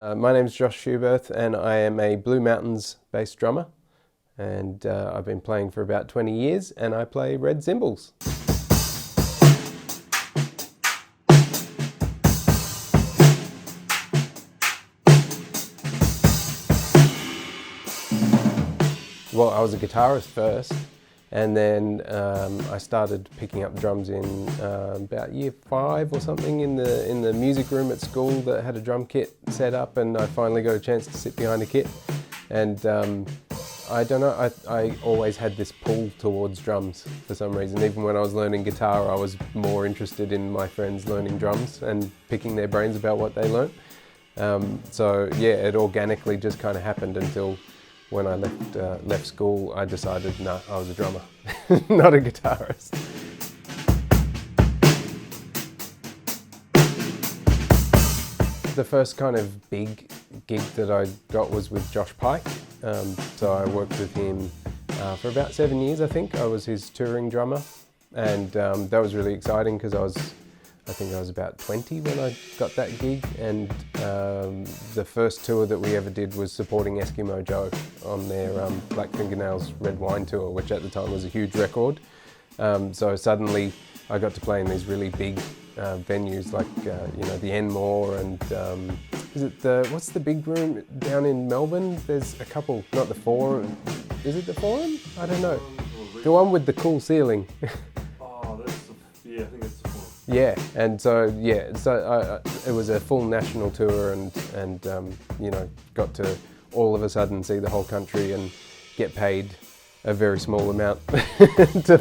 My name is Josh Schuberth and I am a Blue Mountains based drummer, and I've been playing for about 20 years and I play red cymbals. Well, I was a guitarist first, and then I started picking up drums in about year 5 or something in the music room at school that had a drum kit set up, and I finally got a chance to sit behind a kit. And I don't know, I always had this pull towards drums for some reason. Even when I was learning guitar, I was more interested in my friends learning drums and picking their brains about what they learnt. So yeah, it organically just kind of happened until when I left school. I decided, no, I was a drummer, not a guitarist. The first kind of big gig that I got was with Josh Pike. So I worked with him for about 7 years, I think. I was his touring drummer, and that was really exciting because I think I was about 20 when I got that gig, and the first tour that we ever did was supporting Eskimo Joe on their Black Fingernails Red Wine tour, which at the time was a huge record. So suddenly I got to play in these really big venues like the Enmore, and is it what's the big room down in Melbourne? There's a couple, not the Forum. Is it the Forum? I don't know. The one with the cool ceiling. Yeah, I think it's the Forum. Yeah, and so it was a full national tour, and got to all of a sudden see the whole country and get paid a very small amount to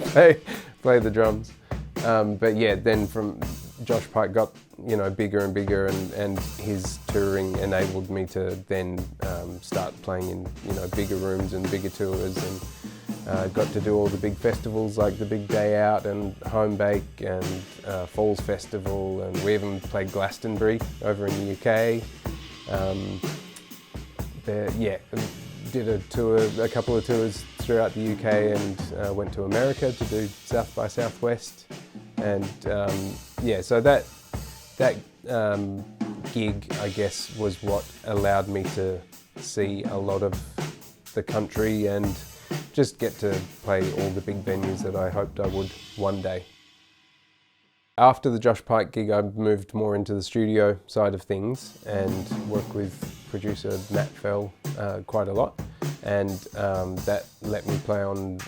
play the drums. But yeah, then from Josh Pike got bigger and bigger, and his touring enabled me to then start playing in bigger rooms and bigger tours, and got to do all the big festivals like the Big Day Out and Home Bake and Falls Festival, and we even played Glastonbury over in the UK. Did a couple of tours throughout the UK, and went to America to do South by Southwest, and so that gig, I guess, was what allowed me to see a lot of the country and just get to play all the big venues that I hoped I would one day. After the Josh Pike gig, I moved more into the studio side of things and worked with producer Matt Fell quite a lot, and that let me play on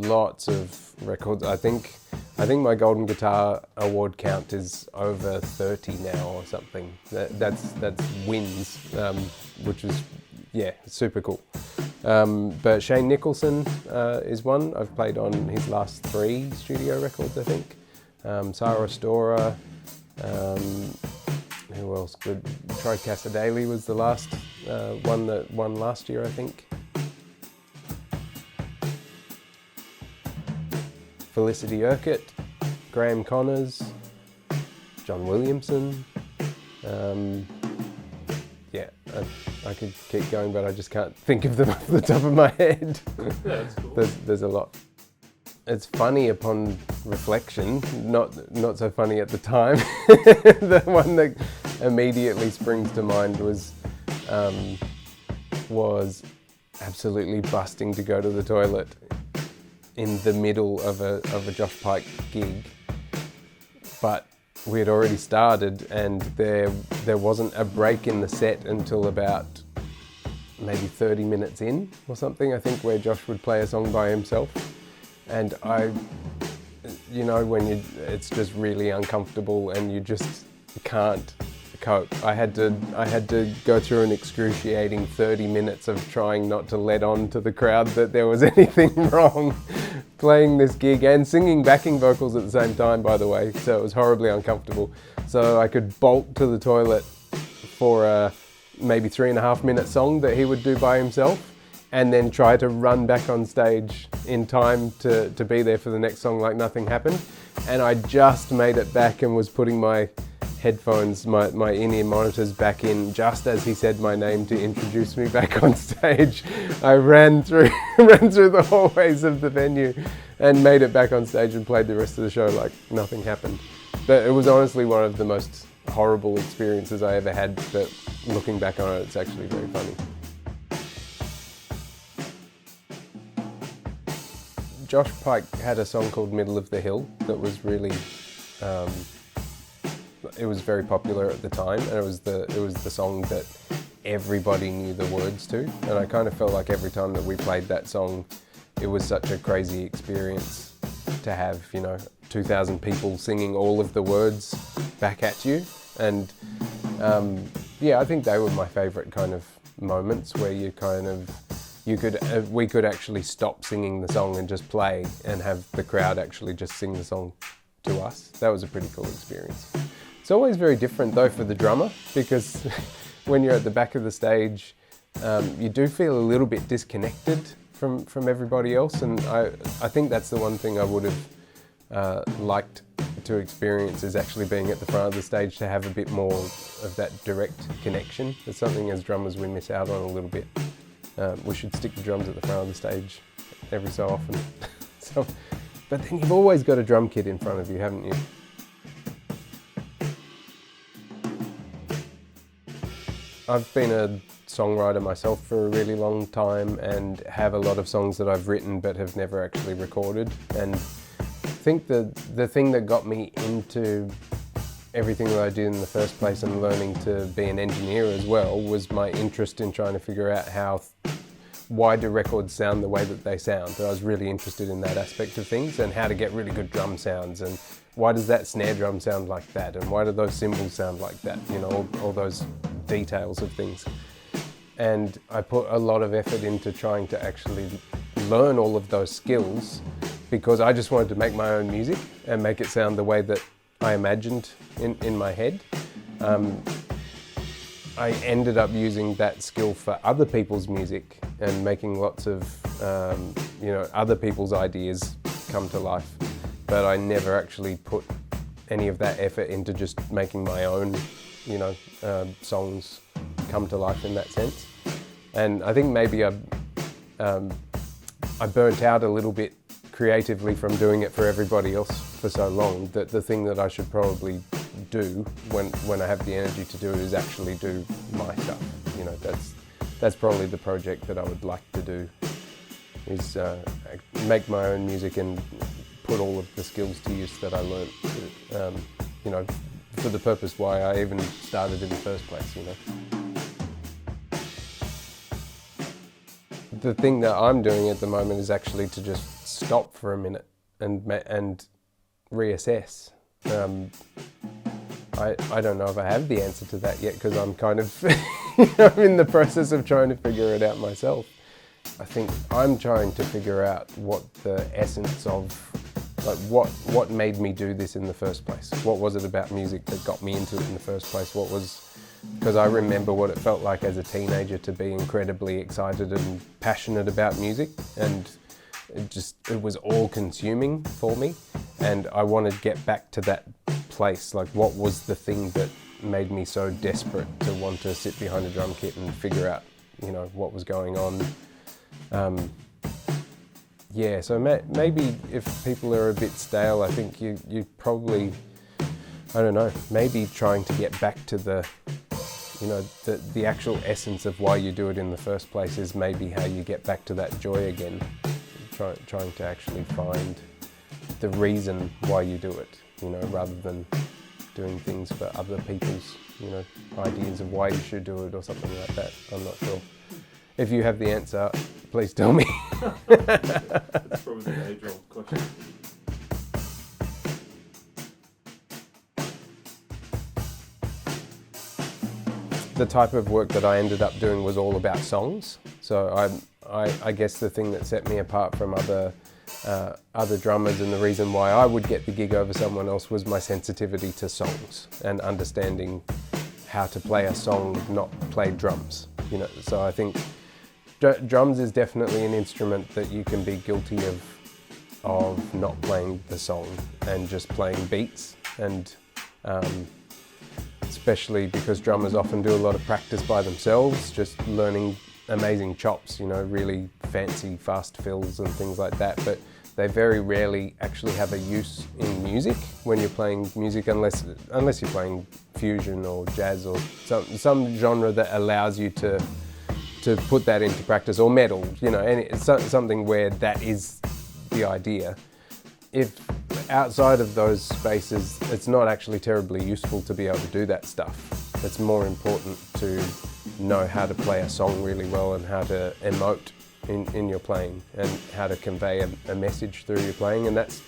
lots of records. I think my Golden Guitar Award count is over 30 now or something. That's wins, which is super cool. But Shane Nicholson is one. I've played on his last 3 studio records, I think. Sarah Storer, who else? Troy Casadale was the last one that won last year, I think. Felicity Urquhart, Graham Connors, John Williamson. I could keep going, but I just can't think of them off the top of my head. Yeah, that's cool. There's a lot. It's funny upon reflection, not so funny at the time. The one that immediately springs to mind was absolutely busting to go to the toilet in the middle of a Josh Pike gig, but we had already started, and there wasn't a break in the set until about maybe 30 minutes in or something, I think, where Josh would play a song by himself. And it's just really uncomfortable and you just can't cope. I had to go through an excruciating 30 minutes of trying not to let on to the crowd that there was anything wrong playing this gig and singing backing vocals at the same time, by the way, so it was horribly uncomfortable. So I could bolt to the toilet for a maybe 3.5 minute song that he would do by himself, and then try to run back on stage in time to be there for the next song like nothing happened. And I just made it back and was putting my headphones, my in-ear monitors back in just as he said my name to introduce me back on stage. I ran through the hallways of the venue and made it back on stage and played the rest of the show like nothing happened. But it was honestly one of the most horrible experiences I ever had, but looking back on it, it's actually very funny. Josh Pike had a song called Middle of the Hill that was really, it was very popular at the time, and it was the song that everybody knew the words to, and I kind of felt like every time that we played that song, it was such a crazy experience to have, 2,000 people singing all of the words back at you, and I think they were my favourite kind of moments where we could actually stop singing the song and just play and have the crowd actually just sing the song to us. That was a pretty cool experience. It's always very different though for the drummer, because when you're at the back of the stage, you do feel a little bit disconnected from everybody else, and I think that's the one thing I would have liked to experience, is actually being at the front of the stage, to have a bit more of that direct connection. It's something as drummers we miss out on a little bit. We should stick the drums at the front of the stage every so often. But then you've always got a drum kit in front of you, haven't you? I've been a songwriter myself for a really long time and have a lot of songs that I've written but have never actually recorded. And I think the thing that got me into everything that I did in the first place and learning to be an engineer as well was my interest in trying to figure out why do records sound the way that they sound. And I was really interested in that aspect of things, and how to get really good drum sounds, and why does that snare drum sound like that, and why do those cymbals sound like that, all those details of things. And I put a lot of effort into trying to actually learn all of those skills, because I just wanted to make my own music and make it sound the way that I imagined in my head. I ended up using that skill for other people's music and making lots of other people's ideas come to life, but I never actually put any of that effort into just making my own songs come to life in that sense. And I think maybe I burnt out a little bit creatively from doing it for everybody else for so long, that the thing that I should probably do when I have the energy to do it is actually do my stuff. That's probably the project that I would like to do, is make my own music and put all of the skills to use that I learned, for the purpose why I even started in the first place, The thing that I'm doing at the moment is actually to just stop for a minute and reassess. I don't know if I have the answer to that yet, because I'm kind of I'm in the process of trying to figure it out myself. I think I'm trying to figure out what the essence of, what made me do this in the first place. What was it about music that got me into it in the first place? Because I remember what it felt like as a teenager to be incredibly excited and passionate about music, and it was all consuming for me, and I wanted to get back to that place. Like, what was the thing that made me so desperate to want to sit behind a drum kit and figure out, what was going on. So maybe if people are a bit stale, I think you probably, I don't know, maybe trying to get back to the actual essence of why you do it in the first place is maybe how you get back to that joy again. Trying to actually find the reason why you do it, rather than doing things for other people's, ideas of why you should do it or something like that. I'm not sure. If you have the answer, please tell me. That's probably the age-old question. The type of work that I ended up doing was all about songs. So I guess the thing that set me apart from other drummers, and the reason why I would get the gig over someone else, was my sensitivity to songs and understanding how to play a song, not play drums. So I think drums is definitely an instrument that you can be guilty of not playing the song and just playing beats, and especially because drummers often do a lot of practice by themselves, just learning amazing chops, really fancy fast fills and things like that, but they very rarely actually have a use in music when you're playing music, unless you're playing fusion or jazz or some genre that allows you to put that into practice, or metal, you know, and it's something where that is the idea. If outside of those spaces, it's not actually terribly useful to be able to do that stuff. It's more important to know how to play a song really well and how to emote in your playing and how to convey a message through your playing, and that's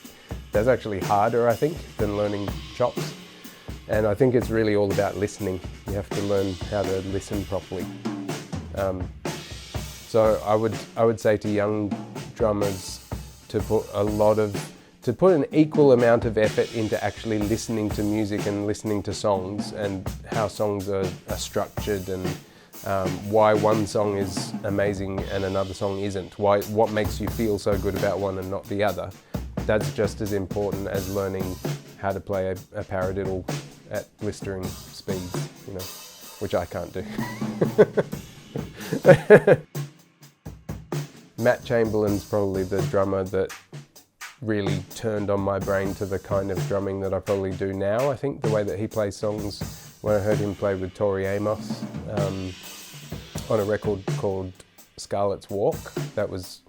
actually harder, I think, than learning chops. And I think it's really all about listening. You have to learn how to listen properly. So I would say to young drummers to put an equal amount of effort into actually listening to music and listening to songs and how songs are structured, and why one song is amazing and another song isn't. What makes you feel so good about one and not the other. That's just as important as learning how to play a paradiddle at blistering speeds, you know, which I can't do. Matt Chamberlain's probably the drummer that really turned on my brain to the kind of drumming that I probably do now. I think the way that he plays songs, when I heard him play with Tori Amos on a record called Scarlet's Walk, he was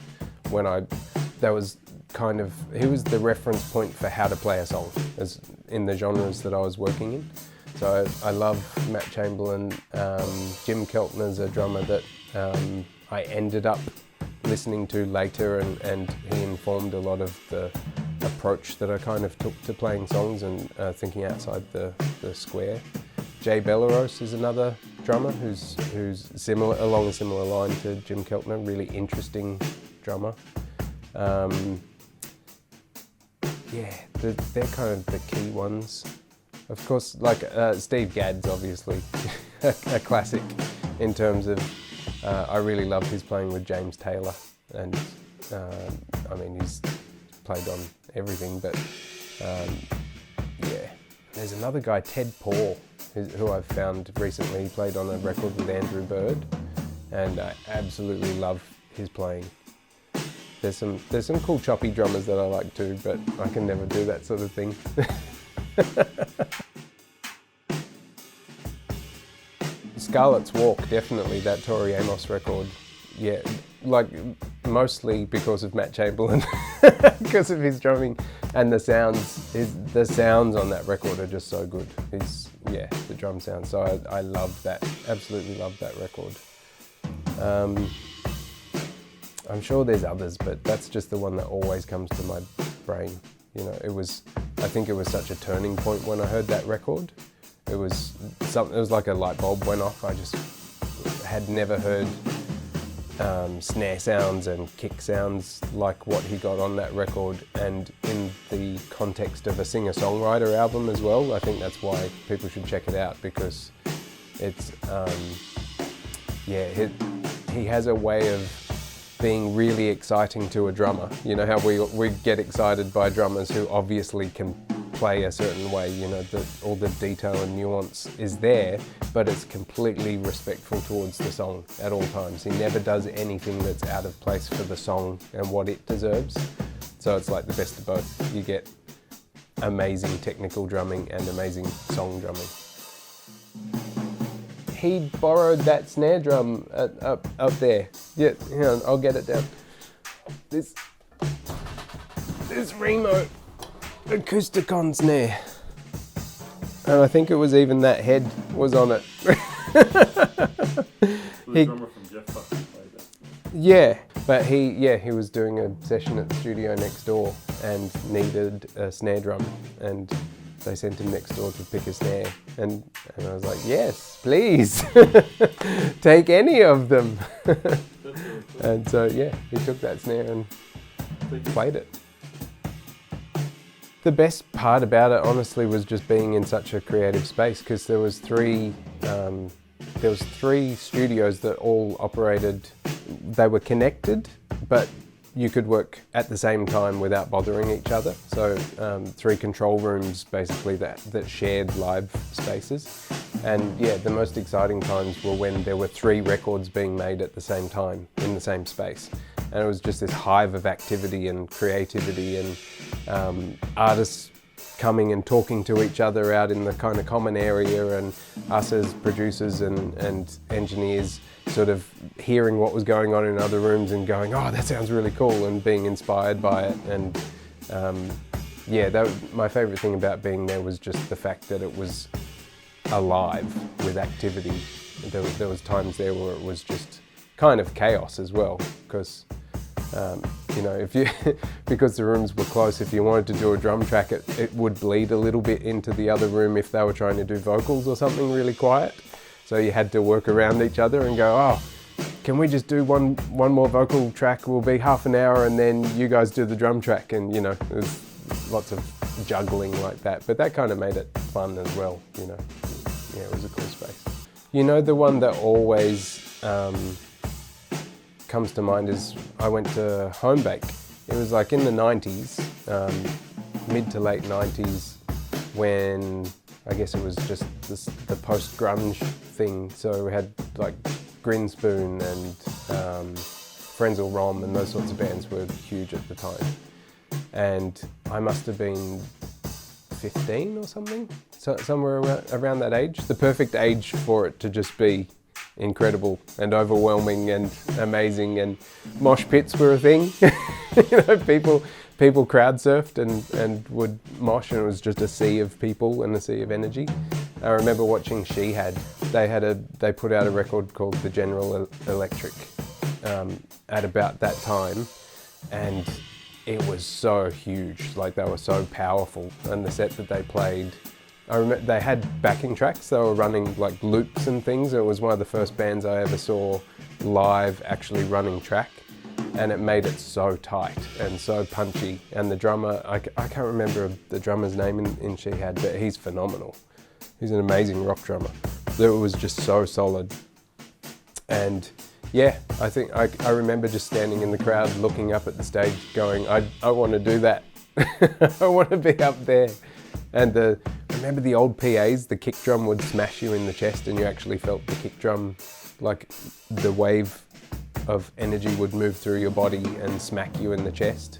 the reference point for how to play a song as in the genres that I was working in. So I love Matt Chamberlain. Jim Keltner's a drummer that I ended up listening to later, and he informed a lot of the approach that I kind of took to playing songs and thinking outside the square. Jay Belleros is another drummer who's along a similar line to Jim Keltner, really interesting drummer. They're kind of the key ones. Of course, like Steve Gadd's obviously a classic in terms of, I really love his playing with James Taylor, and I mean, he's played on everything, but yeah. There's another guy, Ted Paul, who I've found recently. He played on a record with Andrew Bird, and I absolutely love his playing. There's some cool choppy drummers that I like too, but I can never do that sort of thing. Scarlet's Walk, definitely, that Tori Amos record. Yeah, like mostly because of Matt Chamberlain, because of his drumming and the sounds. The sounds on that record are just so good. The drum sound. So I love that. Absolutely love that record. I'm sure there's others, but that's just the one that always comes to my brain. You know, I think it was such a turning point when I heard that record. It was like a light bulb went off. I just had never heard snare sounds and kick sounds like what he got on that record, and in the context of a singer-songwriter album as well. I think that's why people should check it out, because it's he has a way of being really exciting to a drummer. You know how we get excited by drummers who obviously can play a certain way, you know, all the detail and nuance is there, but it's completely respectful towards the song at all times. He never does anything that's out of place for the song and what it deserves. So it's like the best of both. You get amazing technical drumming and amazing song drumming. He borrowed that snare drum up there. Yeah, hang on, I'll get it down. This Remo Acousticon snare. And I think it was even that head was on it. The drummer from Jeff Buckley played that. Yeah, but he was doing a session at the studio next door and needed a snare drum, and they sent him next door to pick a snare, and I was like, yes, please, take any of them. And so yeah, he took that snare and played it. The best part about it, honestly, was just being in such a creative space, because there was three studios that all operated. They were connected, but you could work at the same time without bothering each other. So 3 control rooms basically that shared live spaces. And yeah, the most exciting times were when there were 3 records being made at the same time in the same space. and it was just this hive of activity and creativity, and artists coming and talking to each other out in the kind of common area, and us as producers and engineers sort of hearing what was going on in other rooms and going, oh, that sounds really cool, and being inspired by it. And yeah, my favourite thing about being there was just the fact that it was alive with activity. There was times there where it was just kind of chaos as well, because you know, because the rooms were close, if you wanted to do a drum track, it would bleed a little bit into the other room if they were trying to do vocals or something really quiet. So you had to work around each other and go, oh, can we just do one more vocal track? We'll be half an hour, and then you guys do the drum track. And you know, there's lots of juggling like that, but that kind of made it fun as well. You know, yeah, it was a cool space. You know, the one that always comes to mind is I went to Homebake. It was like in the 90s, mid to late 90s, when I guess it was just the post-grunge thing. So we had like Grinspoon and Frenzal Rom and those sorts of bands were huge at the time. And I must have been 15 or something, so somewhere around that age. The perfect age for it to just be incredible and overwhelming and amazing, and mosh pits were a thing. You know, people crowd surfed and would mosh, and it was just a sea of people and a sea of energy. I remember watching She Had. They put out a record called The General Electric at about that time, and it was so huge. Like, they were so powerful, and the set that they played, I remember they had backing tracks. They were running like loops and things. It was one of the first bands I ever saw live actually running track, and it made it so tight and so punchy. And the drummer, I can't remember the drummer's name in She Had, but he's phenomenal. He's an amazing rock drummer. It was just so solid. And yeah, I think I remember just standing in the crowd looking up at the stage going, I want to do that. I want to be up there. And remember the old PAs, the kick drum would smash you in the chest, and you actually felt the kick drum, like the wave of energy would move through your body and smack you in the chest.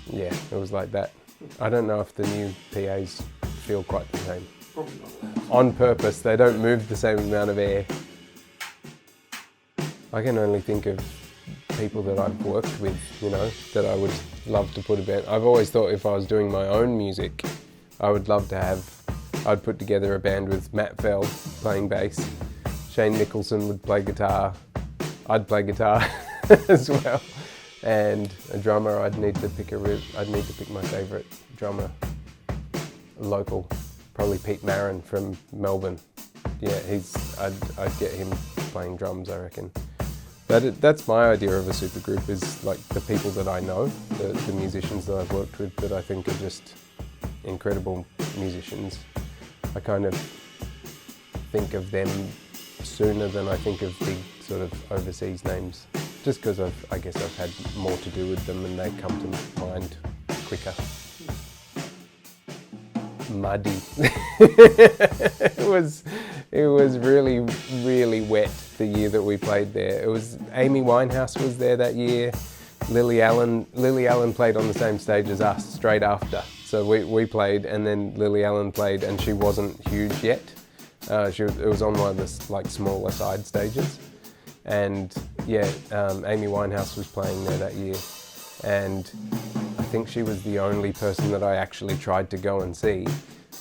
Yeah, it was like that. I don't know if the new PAs feel quite the same. Probably not. On purpose, they don't move the same amount of air. I can only think of people that I've worked with, you know, that I would love to put a band. I've always thought if I was doing my own music, I would love to I'd put together a band with Matt Feld playing bass, Shane Nicholson would play guitar, I'd play guitar as well, and a drummer. I'd need to pick my favourite drummer, local, probably Pete Marin from Melbourne. Yeah, I'd get him playing drums, I reckon. That's my idea of a supergroup, is like the people that I know, the musicians that I've worked with that I think are just incredible musicians. I kind of think of them sooner than I think of big sort of overseas names, just because I guess I've had more to do with them and they come to mind quicker. Muddy. It was really, really wet the year that we played there. It was Amy Winehouse was there that year. Lily Allen played on the same stage as us straight after. So we played, and then Lily Allen played, and she wasn't huge yet. It was on one of the like smaller side stages. And yeah, Amy Winehouse was playing there that year. And I think she was the only person that I actually tried to go and see,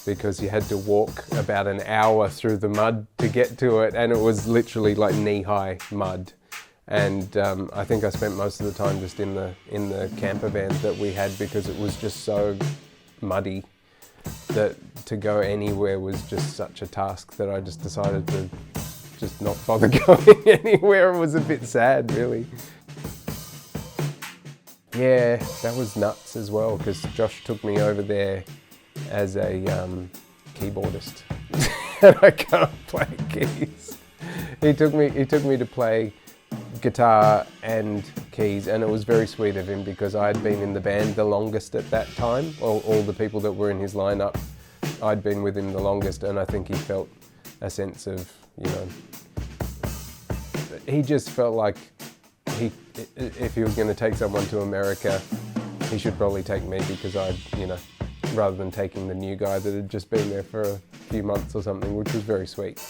because you had to walk about an hour through the mud to get to it, and it was literally like knee-high mud. And I think I spent most of the time just in the camper van that we had, because it was just so muddy that to go anywhere was just such a task that I just decided to just not bother going anywhere. It was a bit sad, really. Yeah, that was nuts as well, because Josh took me over there as a keyboardist, and I can't play keys. He took me to play guitar and keys, and it was very sweet of him, because I had been in the band the longest at that time. All the people that were in his lineup, I'd been with him the longest, and I think he felt a sense of, you know, he just felt like if he was going to take someone to America, he should probably take me, because rather than taking the new guy that had just been there for a few months or something, which was very sweet.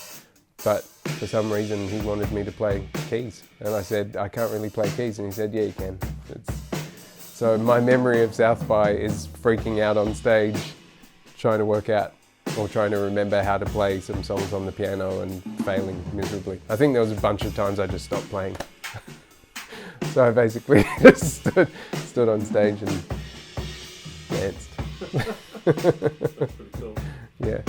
But for some reason he wanted me to play keys, and I said, I can't really play keys, and he said, yeah, you can. So my memory of South by is freaking out on stage, trying to work out or trying to remember how to play some songs on the piano and failing miserably. I think there was a bunch of times I just stopped playing. So I basically just stood on stage and danced. That's pretty cool. Yeah.